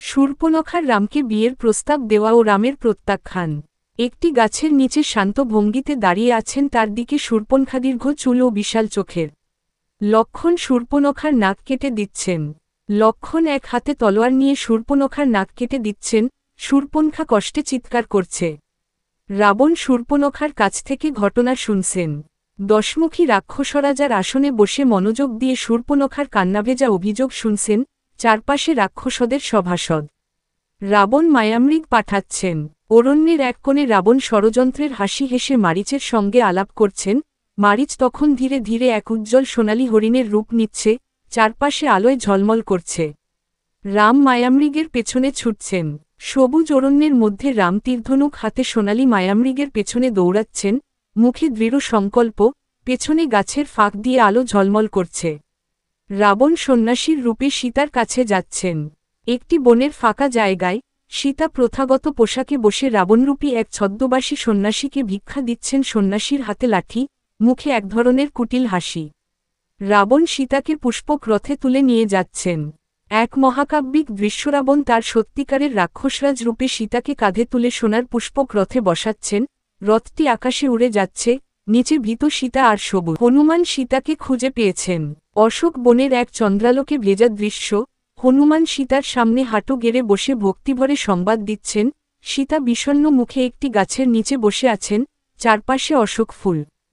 শূর্পণখার রামকে বিয়ের প্রস্তাব দেওয়া ও রামের প্রত্যাখ্যান। একটি গাছের নিচে শান্ত ভঙ্গিতে দাঁড়িয়ে আছেন, তার দিকে শূর্পণখা, দীর্ঘ চুল ও বিশাল চোখের। লক্ষণ শূর্পণখার নাক কেটে দিচ্ছেন। লক্ষণ এক হাতে তলোয়ার নিয়ে শূর্পণখার নাক কেটে দিচ্ছেন। শূর্পণখা কষ্টে চিৎকার করছে। রাবণ শূর্পণখার কাছ থেকে ঘটনা শুনছেন। দশমুখী রাক্ষসরাজার আসনে বসে মনোযোগ দিয়ে শূর্পণখার কান্নাভেজা অভিযোগ শুনছেন। চারপাশে রাক্ষসদের সভাসদ। রাবণ মায়ামৃগ পাঠাচ্ছেন। অরণ্যের এক কোণে রাবণ ষড়যন্ত্রের হাসি হেসে মারিচের সঙ্গে আলাপ করছেন। মারিচ তখন ধীরে ধীরে এক উজ্জ্বল সোনালী হরিণের রূপ নিচ্ছে, চারপাশে আলোয় ঝলমল করছে। রাম মায়ামৃগের পেছনে ছুটছেন। সবুজ অরণ্যের মধ্যে রাম তীরধনুক হাতে সোনালী মায়ামৃগের পেছনে দৌড়াচ্ছেন, মুখে দৃঢ় সংকল্প, পেছনে গাছের ফাঁক দিয়ে আলো ঝলমল করছে। রাবণ সন্ন্যাসীর রূপে সীতার কাছে যাচ্ছেন। একটি বনের ফাঁকা জায়গায় সীতা প্রথাগত পোশাকে বসে রাবণরূপী এক ছদ্মবাসী সন্ন্যাসীকে ভিক্ষা দিচ্ছেন। সন্ন্যাসীর হাতে লাঠি, মুখে এক ধরনের কুটিল হাসি। রাবণ সীতাকে পুষ্পক রথে তুলে নিয়ে যাচ্ছেন। এক মহাকাব্যিক দৃশ্য। রাবণ তার সত্যিকারের রাক্ষসরাজ রূপে সীতাকে কাঁধে তুলে সোনার পুষ্পক রথে বসাচ্ছেন। রথটি আকাশে উড়ে যাচ্ছে, নিচে ভীত সীতা আর সবুজ হনুমান সীতাকে খুঁজে পেয়েছেন। অশোক বনের এক চন্দ্রালোকে ভেজা দৃশ্য। হনুমান সীতার সামনে হাঁটু গেড়ে বসে ভক্তিভরে সংবাদ দিচ্ছেন। সীতা বিষণ্ণ মুখে একটি গাছের নিচে বসে আছেন, চারপাশে অশোক ফুল।